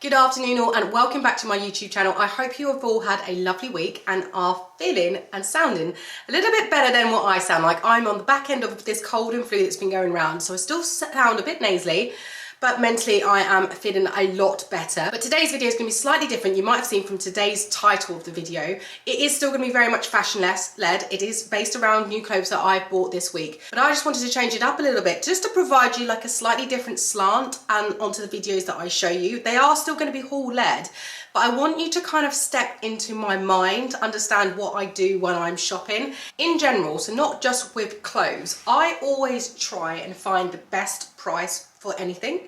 Good afternoon all and welcome back to my YouTube channel. I hope you have all had a lovely week and are feeling and sounding a little bit better than what I sound like. I'm on the back end of this cold and flu that's been going around, so I still sound a bit nasally, but mentally I am feeling a lot better. But today's video is going to be slightly different. You might have seen from today's title of the video. It is still going to be very much fashion-led. It is based around new clothes that I've bought this week. But I just wanted to change it up a little bit just to provide you like a slightly different slant and onto the videos that I show you. They are still going to be haul-led, but I want you to kind of step into my mind, understand what I do when I'm shopping in general. So not just with clothes. I always try and find the best price for anything,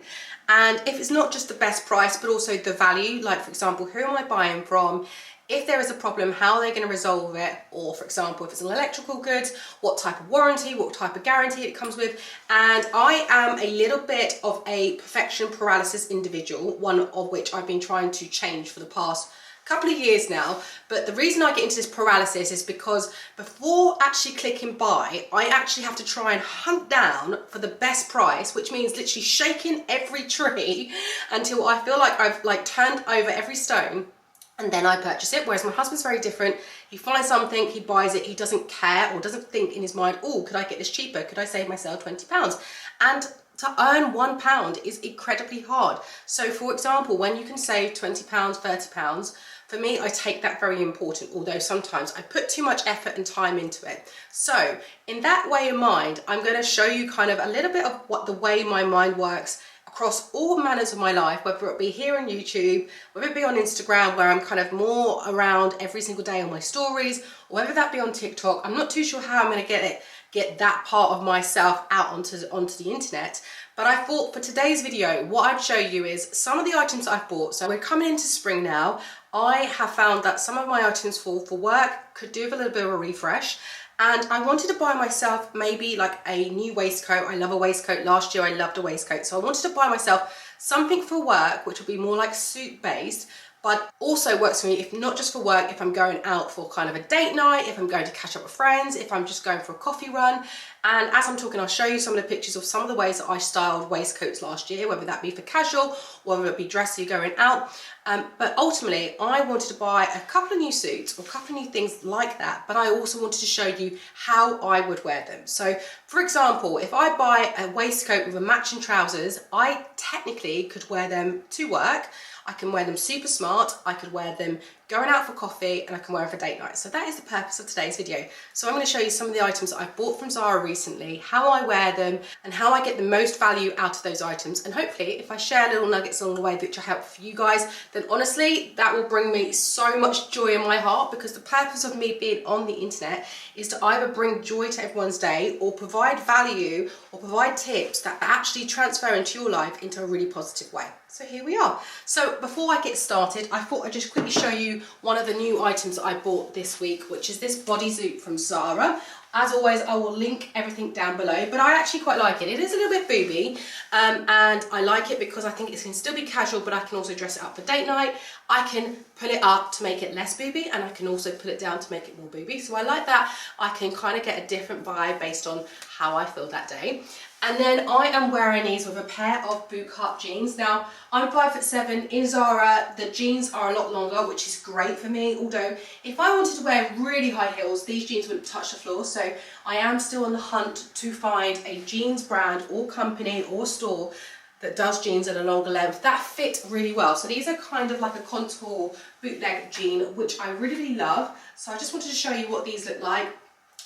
and if it's not just the best price but also the value, like for example, who am I buying from, if there is a problem, how are they going to resolve it, or for example, if it's an electrical goods, what type of warranty, what type of guarantee it comes with. And I am a little bit of a perfection paralysis individual, one of which I've been trying to change for the past couple of years now. But the reason I get into this paralysis is because before actually clicking buy, I actually have to try and hunt down for the best price, which means literally shaking every tree until I feel like I've turned over every stone, and then I purchase it. Whereas my husband's very different. He finds something, he buys it, he doesn't care or doesn't think in his mind, oh, could I get this cheaper? Could I save myself £20? And to earn £1 is incredibly hard. So for example, when you can save £20, £30, for me, I take that very important, although sometimes I put too much effort and time into it. So in that way of mind, I'm going to show you kind of a little bit of what the way my mind works across all manners of my life, whether it be here on YouTube, whether it be on Instagram, where I'm kind of more around every single day on my stories, or whether that be on TikTok. I'm not too sure how I'm going to get that part of myself out onto the internet. But I thought for today's video, what I'd show you is some of the items I've bought. So we're coming into spring now. I have found that some of my items for work could do with a little bit of a refresh. And I wanted to buy myself maybe like a new waistcoat. I love a waistcoat. Last year I loved a waistcoat. So I wanted to buy myself something for work, which would be more like suit based, but also works for me, if not just for work, if I'm going out for kind of a date night, if I'm going to catch up with friends, if I'm just going for a coffee run. And as I'm talking, I'll show you some of the pictures of some of the ways that I styled waistcoats last year, whether that be for casual, whether it be dressy going out. But ultimately, I wanted to buy a couple of new suits or a couple of new things like that, but I also wanted to show you how I would wear them. So for example, if I buy a waistcoat with a matching trousers, I technically could wear them to work. I can wear them super smart, I could wear them going out for coffee, and I can wear them for date night. So that is the purpose of today's video. So I'm going to show you some of the items that I've bought from Zara recently, how I wear them, and how I get the most value out of those items. And hopefully, if I share little nuggets along the way which are helpful for you guys, then honestly, that will bring me so much joy in my heart, because the purpose of me being on the internet is to either bring joy to everyone's day or provide value or provide tips that actually transfer into your life into a really positive way. So here we are. So before I get started, I thought I'd just quickly show you one of the new items that I bought this week, which is this bodysuit from Zara. As always, I will link everything down below, but I actually quite like it. It is a little bit booby, and I like it because I think it can still be casual, but I can also dress it up for date night. I can pull it up to make it less booby, and I can also pull it down to make it more booby. So I like that. I can kind of get a different vibe based on how I feel that day. And then I am wearing these with a pair of bootcut jeans. Now, I'm 5'7". In Zara, the jeans are a lot longer, which is great for me. Although, if I wanted to wear really high heels, these jeans wouldn't touch the floor. So I am still on the hunt to find a jeans brand or company or store that does jeans at a longer length that fit really well. So these are kind of like a contour bootleg jean, which I really love. So I just wanted to show you what these look like.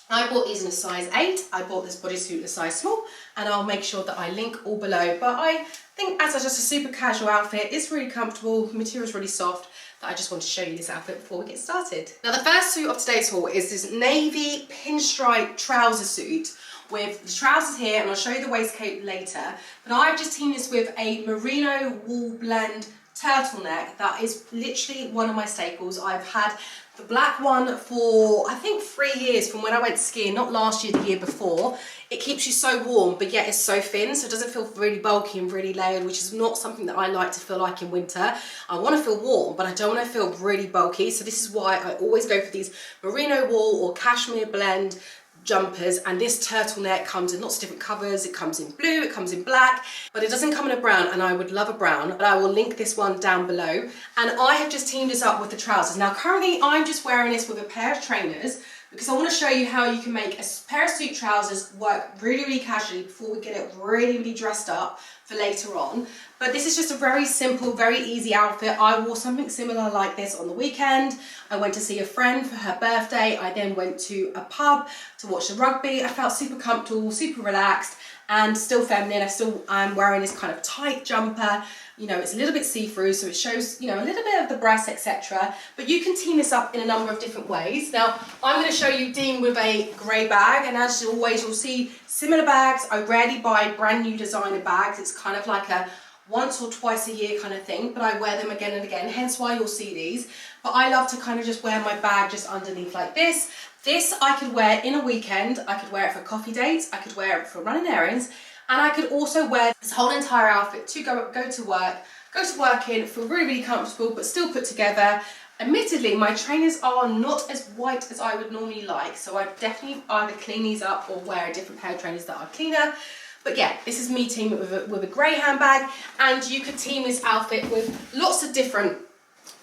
I bought these in a size 8, I bought this bodysuit in a size small, and I'll make sure that I link all below. But I think as just a super casual outfit, it's really comfortable, the material's really soft, that I just want to show you this outfit before we get started. Now the first suit of today's haul is this navy pinstripe trouser suit with the trousers here, and I'll show you the waistcoat later. But I've just teamed this with a merino wool blend turtleneck that is literally one of my staples. I've had the black one for I think 3 years from when I went skiing, not last year, the year before. It keeps you so warm, but yet it's so thin, so it doesn't feel really bulky and really layered, which is not something that I like to feel like in winter. I want to feel warm, but I don't want to feel really bulky, so this is why I always go for these merino wool or cashmere blend jumpers, and this turtleneck comes in lots of different colours. It comes in blue, it comes in black, but it doesn't come in a brown, and I would love a brown, but I will link this one down below. And I have just teamed this up with the trousers. Now currently I'm just wearing this with a pair of trainers because I want to show you how you can make a pair of suit trousers work really casually before we get it really dressed up for later on. But this is just a very simple, very easy outfit. I wore something similar like this on the weekend. I went to see a friend for her birthday. I then went to a pub to watch the rugby. I felt super comfortable, super relaxed, and still feminine. I'm wearing this kind of tight jumper. You know, it's a little bit see-through, so it shows, you know, a little bit of the breasts, etc. But you can team this up in a number of different ways. Now, I'm going to show you team with a grey bag, and as always, you'll see similar bags. I rarely buy brand new designer bags. It's kind of like a once or twice a year kind of thing, but I wear them again and again, hence why you'll see these. But I love to kind of just wear my bag just underneath like this. This I could wear in a weekend. I could wear it for coffee dates. I could wear it for running errands. And I could also wear this whole entire outfit to go to work in, feel really comfortable, but still put together. Admittedly, my trainers are not as white as I would normally like, so I definitely either clean these up or wear a different pair of trainers that are cleaner. But yeah, this is me teaming with a grey handbag, and you could team this outfit with lots of different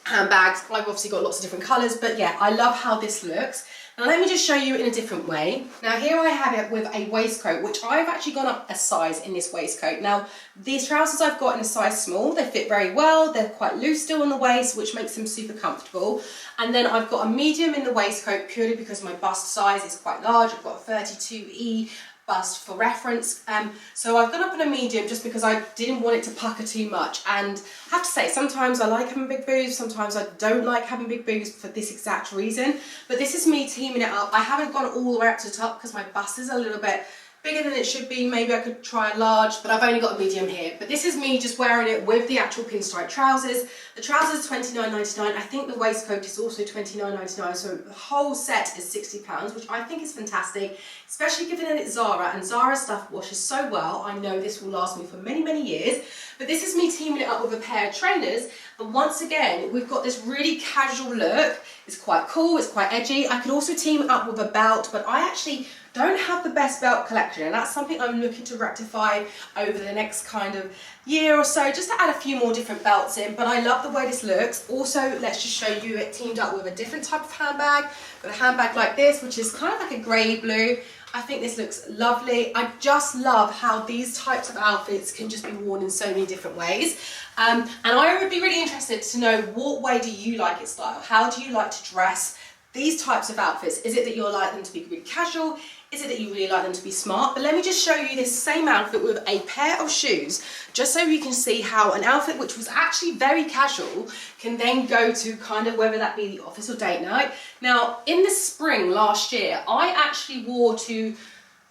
handbags. I've obviously got lots of different colours, but yeah, I love how this looks. Now let me just show you in a different way. Now here I have it with a waistcoat, which I've actually gone up a size in this waistcoat. Now these trousers I've got in a size small, they fit very well, they're quite loose still on the waist, which makes them super comfortable. And then I've got a medium in the waistcoat purely because my bust size is quite large. I've got a 32E bust for reference, so I've gone up in a medium just because I didn't want it to pucker too much. And I have to say, sometimes I like having big boobs, sometimes I don't like having big boobs for this exact reason, but this is me teaming it up. I haven't gone all the way up to the top because my bust is a little bit bigger than it should be. Maybe I could try a large, but I've only got a medium here. But this is me just wearing it with the actual pinstripe trousers. The trousers are $29.99. I think the waistcoat is also $29.99, so the whole set is £60, which I think is fantastic, especially given that it's Zara, and Zara stuff washes so well. I know this will last me for many years. But this is me teaming it up with a pair of trainers, and once again, we've got this really casual look. It's quite cool, it's quite edgy. I could also team it up with a belt, but I actually don't have the best belt collection, and that's something I'm looking to rectify over the next kind of year or so, just to add a few more different belts in. But I love the way this looks. Also, let's just show you it teamed up with a different type of handbag, with a handbag like this, which is kind of like a grey blue. I think this looks lovely. I just love how these types of outfits can just be worn in so many different ways. And I would be really interested to know, what way do you like it style? How do you like to dress these types of outfits? Is it that you like them to be really casual? Is it that you really like them to be smart? But let me just show you this same outfit with a pair of shoes, just so you can see how an outfit which was actually very casual can then go to kind of, whether that be the office or date night. Now, in the spring last year, I actually wore to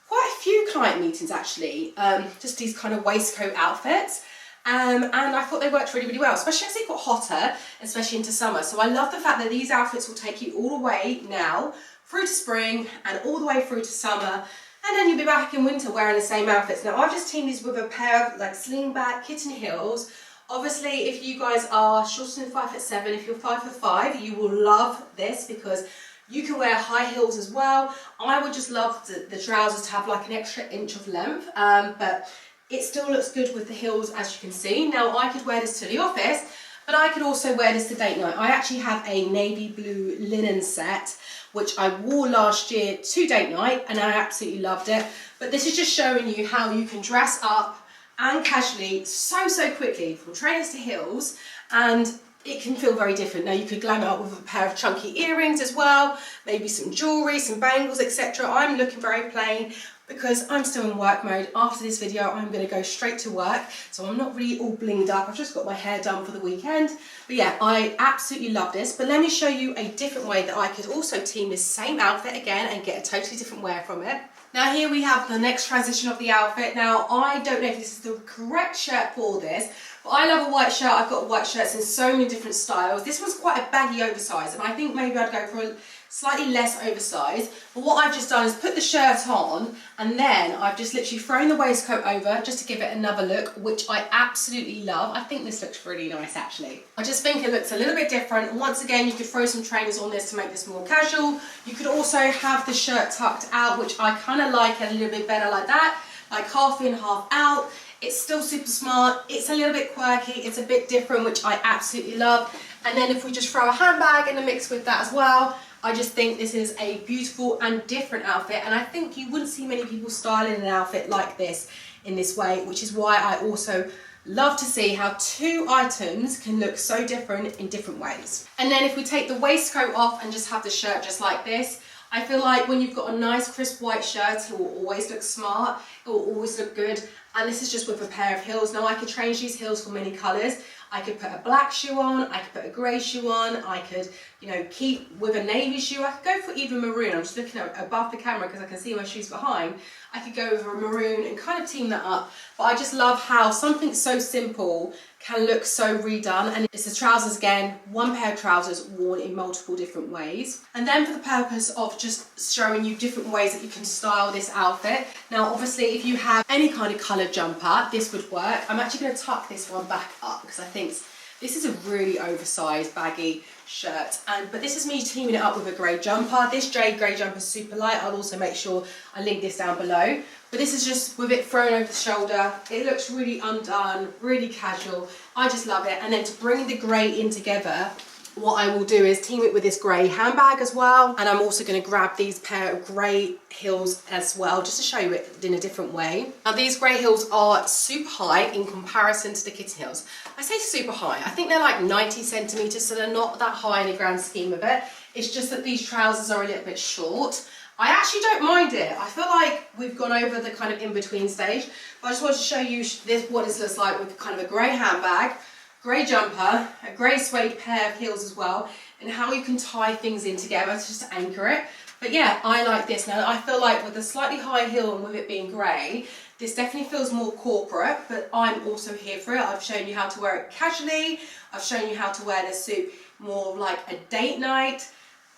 quite a few client meetings actually, just these kind of waistcoat outfits. And I thought they worked really well, especially as it got hotter, especially into summer. So I love the fact that these outfits will take you all the way now through to spring and all the way through to summer, and then you'll be back in winter wearing the same outfits. Now I've just teamed these with a pair of like slingback kitten heels. Obviously, if you guys are shorter than 5'7", if you're 5'5", you will love this because you can wear high heels as well. I would just love the trousers to have like an extra inch of length, but it still looks good with the heels, as you can see. Now I could wear this to the office, but I could also wear this to date night. I actually have a navy blue linen set, which I wore last year to date night, and I absolutely loved it. But this is just showing you how you can dress up and casually so quickly, from trainers to heels, and it can feel very different. Now you could glam it up with a pair of chunky earrings as well, maybe some jewellery, some bangles, etc. I'm looking very plain because I'm still in work mode. After this video, I'm going to go straight to work, so I'm not really all blinged up. I've just got my hair done for the weekend. But yeah, I absolutely love this. But let me show you a different way that I could also team this same outfit again and get a totally different wear from it. Now here we have the next transition of the outfit. Now I don't know if this is the correct shirt for this, But I love a white shirt. I've got white shirts in so many different styles. This one's quite a baggy oversize, and I think maybe I'd go for a slightly less oversized. But what I've just done is put the shirt on, and then I've just literally thrown the waistcoat over just to give it another look, which I absolutely love. I think this looks really nice, actually. I just think it looks a little bit different. Once again, you could throw some trainers on this to make this more casual. You could also have the shirt tucked out, which I kind of like a little bit better like that, like half in, half out. It's still super smart. It's a little bit quirky. It's a bit different, which I absolutely love. And then if we just throw a handbag in the mix with that as well, I just think this is a beautiful and different outfit, and I think you wouldn't see many people styling an outfit like this in this way, which is why I also love to see how two items can look so different in different ways. And then if we take the waistcoat off and just have the shirt just like this, I feel like when you've got a nice crisp white shirt, it will always look smart, it will always look good, and this is just with a pair of heels. Now I could change these heels for many colours. I could put a black shoe on, I could put a grey shoe on, I could, you know, keep with a navy shoe. I could go for even maroon. I'm just looking at above the camera because I can see my shoes behind. I could go with a maroon and kind of team that up. But I just love how something so simple can look so redone. And it's the trousers again, one pair of trousers worn in multiple different ways. And then for the purpose of just showing you different ways that you can style this outfit. Now obviously if you have any kind of coloured jumper, this would work. I'm actually going to tuck this one back up because I think this is a really oversized baggy shirt, but this is me teaming it up with a grey jumper. This jade grey jumper is super light. I'll also make sure I link this down below, but this is just with it thrown over the shoulder. It looks really undone, really casual. I just love it. And then to bring the grey in together, what I will do is team it with this grey handbag as well, and I'm also going to grab these pair of grey heels as well, just to show you it in a different way. Now these grey heels are super high in comparison to the kitten heels. I say super high, I think they're like 90 centimetres, so they're not that high in the grand scheme of it. It's just that these trousers are a little bit short. I actually don't mind it. I feel like we've gone over the kind of in-between stage, but I just wanted to show you what this looks like with kind of a grey handbag, grey jumper, a grey suede pair of heels as well, and how you can tie things in together to just anchor it. But yeah, I like this. Now I feel like with the slightly high heel and with it being grey, this definitely feels more corporate, but I'm also here for it. I've shown you how to wear it casually. I've shown you how to wear this suit more like a date night.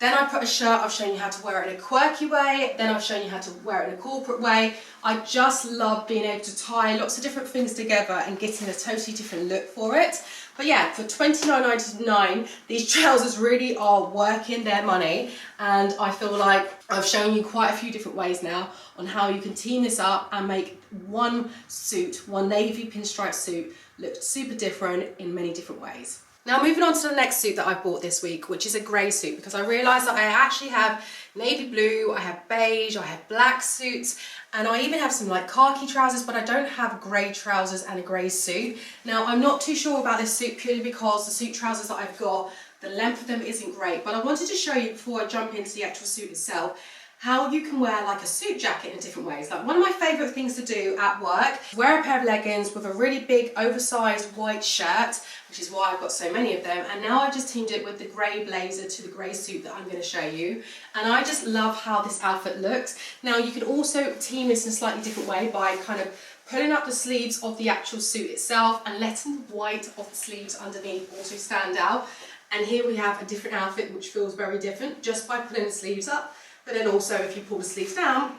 Then I put a shirt, I've shown you how to wear it in a quirky way. Then I've shown you how to wear it in a corporate way. I just love being able to tie lots of different things together and getting a totally different look for it. But yeah, for $29.99, these trousers really are working their money. And I feel like I've shown you quite a few different ways now on how you can team this up and make one suit, one navy pinstripe suit, look super different in many different ways. Now moving on to the next suit that I bought this week, which is a grey suit, because I realised that I actually have navy blue, I have beige, I have black suits, and I even have some like khaki trousers, but I don't have grey trousers and a grey suit. Now I'm not too sure about this suit purely because the suit trousers that I've got, the length of them isn't great, but I wanted to show you before I jump into the actual suit itself, how you can wear like a suit jacket in different ways. Like one of my favourite things to do at work, wear a pair of leggings with a really big oversized white shirt, which is why I've got so many of them, and now I've just teamed it with the grey blazer to the grey suit that I'm going to show you, and I just love how this outfit looks. Now you can also team this in a slightly different way by kind of pulling up the sleeves of the actual suit itself and letting the white of the sleeves underneath also stand out, and here we have a different outfit which feels very different just by pulling the sleeves up. But then also if you pull the sleeves down,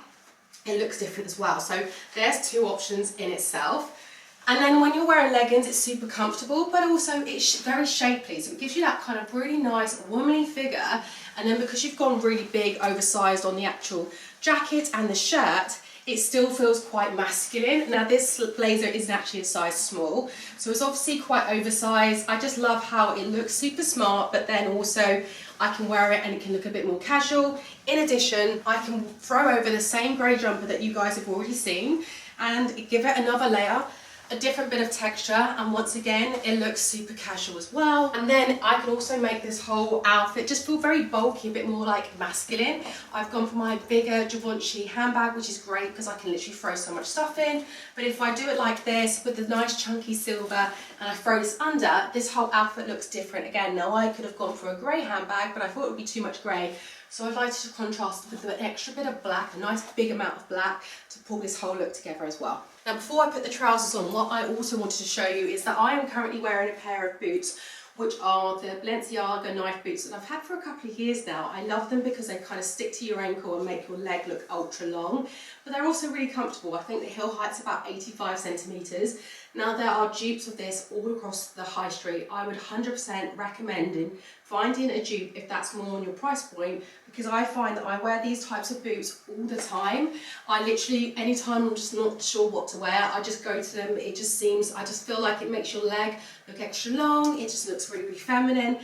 it looks different as well. So there's two options in itself. And then when you're wearing leggings, it's super comfortable, but also it's very shapely. So it gives you that kind of really nice womanly figure. And then because you've gone really big, oversized on the actual jacket and the shirt, it still feels quite masculine. Now this blazer isn't actually a size small, so it's obviously quite oversized. I just love how it looks super smart, but then also I can wear it and it can look a bit more casual. In addition, I can throw over the same grey jumper that you guys have already seen and give it another layer, a different bit of texture, and once again it looks super casual as well. And then I can also make this whole outfit just feel very bulky, a bit more like masculine. I've gone for my bigger Givenchy handbag, which is great because I can literally throw so much stuff in. But if I do it like this with the nice chunky silver and I throw this under, this whole outfit looks different again. Now I could have gone for a grey handbag, but I thought it would be too much grey, So I'd like to contrast with an extra bit of black, a nice big amount of black to pull this whole look together as well. Now before I put the trousers on, what I also wanted to show you is that I am currently wearing a pair of boots which are the Balenciaga knife boots that I've had for a couple of years now. I love them because they kind of stick to your ankle and make your leg look ultra long, but they're also really comfortable. I think the heel height's about 85 centimeters. Now there are dupes of this all across the high street. I would 100% recommend finding a dupe if that's more on your price point, because I find that I wear these types of boots all the time. I literally, anytime I'm just not sure what to wear, I just go to them. It just seems, I just feel like it makes your leg look extra long. It just looks really, really feminine.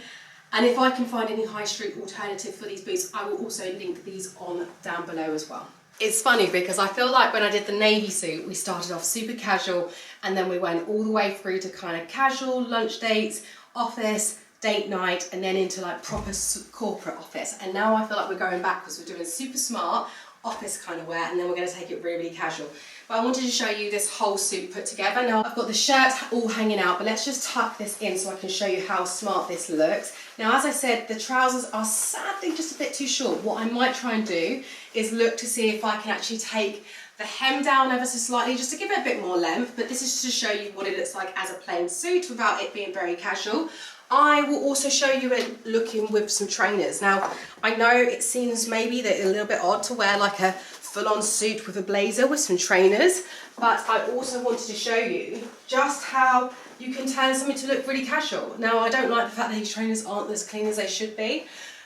And if I can find any high street alternative for these boots, I will also link these on down below as well. It's funny because I feel like when I did the navy suit, we started off super casual and then we went all the way through to kind of casual lunch dates, office, date night, and then into like proper corporate office. And now I feel like we're going backwards. We're doing super smart office kind of wear, and then we're going to take it really, really casual. But I wanted to show you this whole suit put together. Now I've got the shirt all hanging out, but let's just tuck this in so I can show you how smart this looks. Now, as I said, the trousers are sadly just a bit too short. What I might try and do is look to see if I can actually take the hem down ever so slightly just to give it a bit more length, but this is to show you what it looks like as a plain suit without it being very casual. I will also show you it looking with some trainers. Now, I know it seems maybe that a little bit odd to wear like a full-on suit with a blazer with some trainers, but I also wanted to show you just how you can turn something to look really casual. Now, I don't like the fact that these trainers aren't as clean as they should be,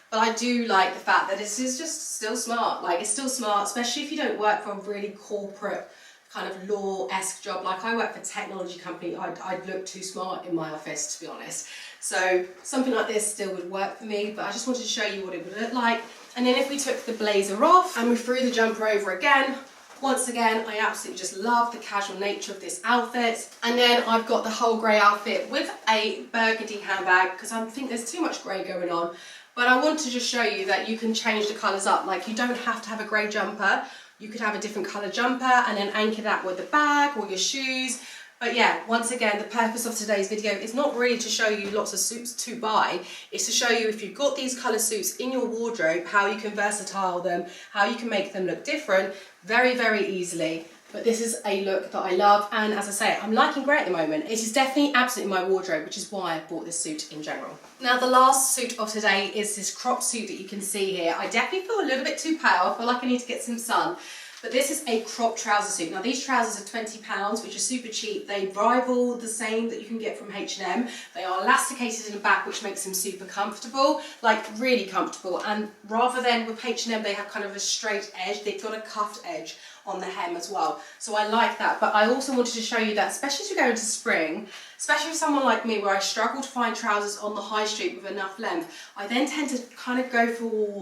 but I do like the fact that this is just still smart. Like, it's still smart, especially if you don't work for a really corporate kind of law-esque job. Like, I work for a technology company. I'd look too smart in my office, to be honest. So something like this still would work for me, but I just wanted to show you what it would look like. And then if we took the blazer off and we threw the jumper over again, once again, I absolutely just love the casual nature of this outfit. And then I've got the whole grey outfit with a burgundy handbag because I think there's too much grey going on. But I want to just show you that you can change the colours up. Like, you don't have to have a grey jumper. You could have a different colour jumper and then anchor that with the bag or your shoes. But yeah, once again, the purpose of today's video is not really to show you lots of suits to buy. It's to show you, if you've got these colour suits in your wardrobe, how you can versatile them, how you can make them look different very, very easily. But this is a look that I love, and as I say, I'm liking grey at the moment. It is definitely absolutely my wardrobe, which is why I bought this suit in general. Now, the last suit of today is this crop suit that you can see here. I definitely feel a little bit too pale. I feel like I need to get some sun. But this is a crop trouser suit. Now, these trousers are £20, which are super cheap. They rival the same that you can get from H&M. They are elasticated in the back, which makes them super comfortable, like really comfortable. And rather than with H&M, they have kind of a straight edge. They've got a cuffed edge on the hem as well. So I like that. But I also wanted to show you that, especially as we go into spring, especially for someone like me where I struggle to find trousers on the high street with enough length, I then tend to kind of go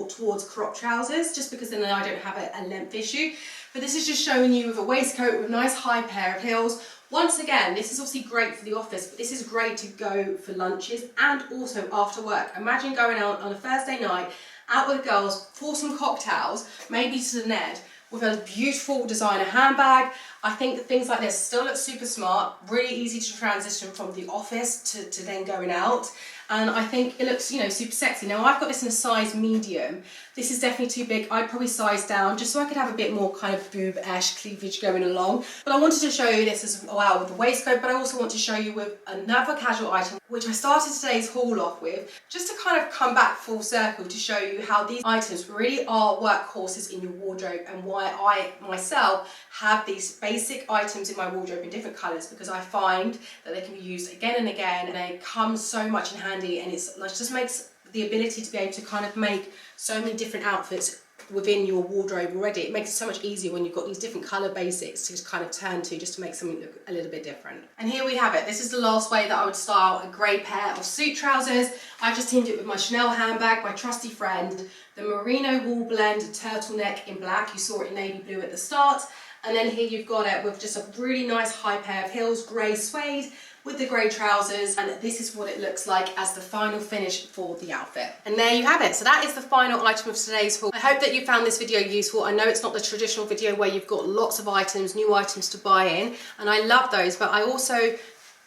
towards crop trousers just because then I don't have a length issue. But this is just showing you with a waistcoat with a nice high pair of heels. Once again, this is obviously great for the office, but this is great to go for lunches and also after work. Imagine going out on a Thursday night, out with the girls for some cocktails, maybe to the Ned, with a beautiful designer handbag. I think that things like this still look super smart, really easy to transition from the office to then going out. And I think it looks, you know, super sexy. Now, I've got this in a size medium. This is definitely too big. I'd probably size down just so I could have a bit more kind of boob-esque cleavage going along. But I wanted to show you this as well with the waistcoat, but I also want to show you with another casual item, which I started today's haul off with, just to kind of come back full circle to show you how these items really are workhorses in your wardrobe and why I myself have these basic items in my wardrobe in different colours, because I find that they can be used again and again and they come so much in handy, and it just makes the ability to be able to kind of make so many different outfits within your wardrobe already. It makes it so much easier when you've got these different colour basics to kind of turn to just to make something look a little bit different. And here we have it. This is the last way that I would style a grey pair of suit trousers. I just teamed it with my Chanel handbag, my trusty friend, the merino wool blend turtleneck in black. You saw it in navy blue at the start. And then here you've got it with just a really nice high pair of heels, grey suede, with the grey trousers, and this is what it looks like as the final finish for the outfit. And there you have it. So that is the final item of today's haul. I hope that you found this video useful. I know it's not the traditional video where you've got lots of items, new items to buy in, and I love those, but I also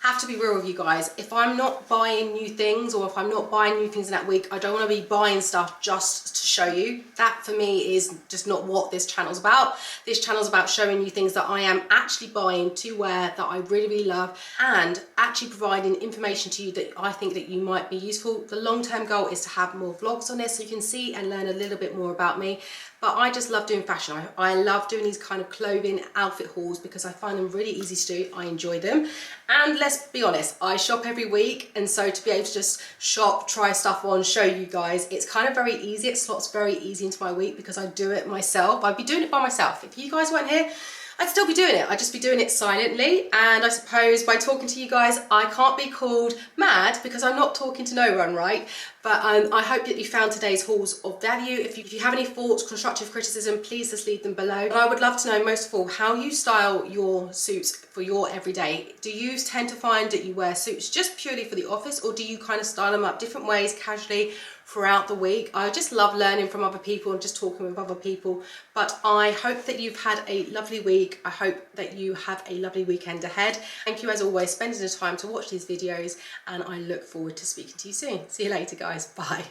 have to be real with you guys. If I'm not buying new things, or if I'm not buying new things in that week, I don't want to be buying stuff just to show you. That for me is just not what this channel's about. This channel's about showing you things that I am actually buying to wear, that I really, really love, and actually providing information to you that I think that you might be useful. The long-term goal is to have more vlogs on this so you can see and learn a little bit more about me. But I just love doing fashion. I love doing these kind of clothing outfit hauls because I find them really easy to do. I enjoy them. And let's be honest, I shop every week. And so to be able to just shop, try stuff on, show you guys, it's kind of very easy. It slots very easy into my week because I do it myself. I'd be doing it by myself. If you guys weren't here, I'd still be doing it. I'd just be doing it silently. And I suppose by talking to you guys, I can't be called mad because I'm not talking to no one, right? But I hope that you found today's hauls of value. If you have any thoughts, constructive criticism, please just leave them below. And I would love to know, most of all, how you style your suits for your everyday. Do you tend to find that you wear suits just purely for the office, or do you kind of style them up different ways casually throughout the week? I just love learning from other people and just talking with other people. But I hope that you've had a lovely week. I hope that you have a lovely weekend ahead. Thank you as always spending the time to watch these videos, and I look forward to speaking to you soon. See you later guys. Bye.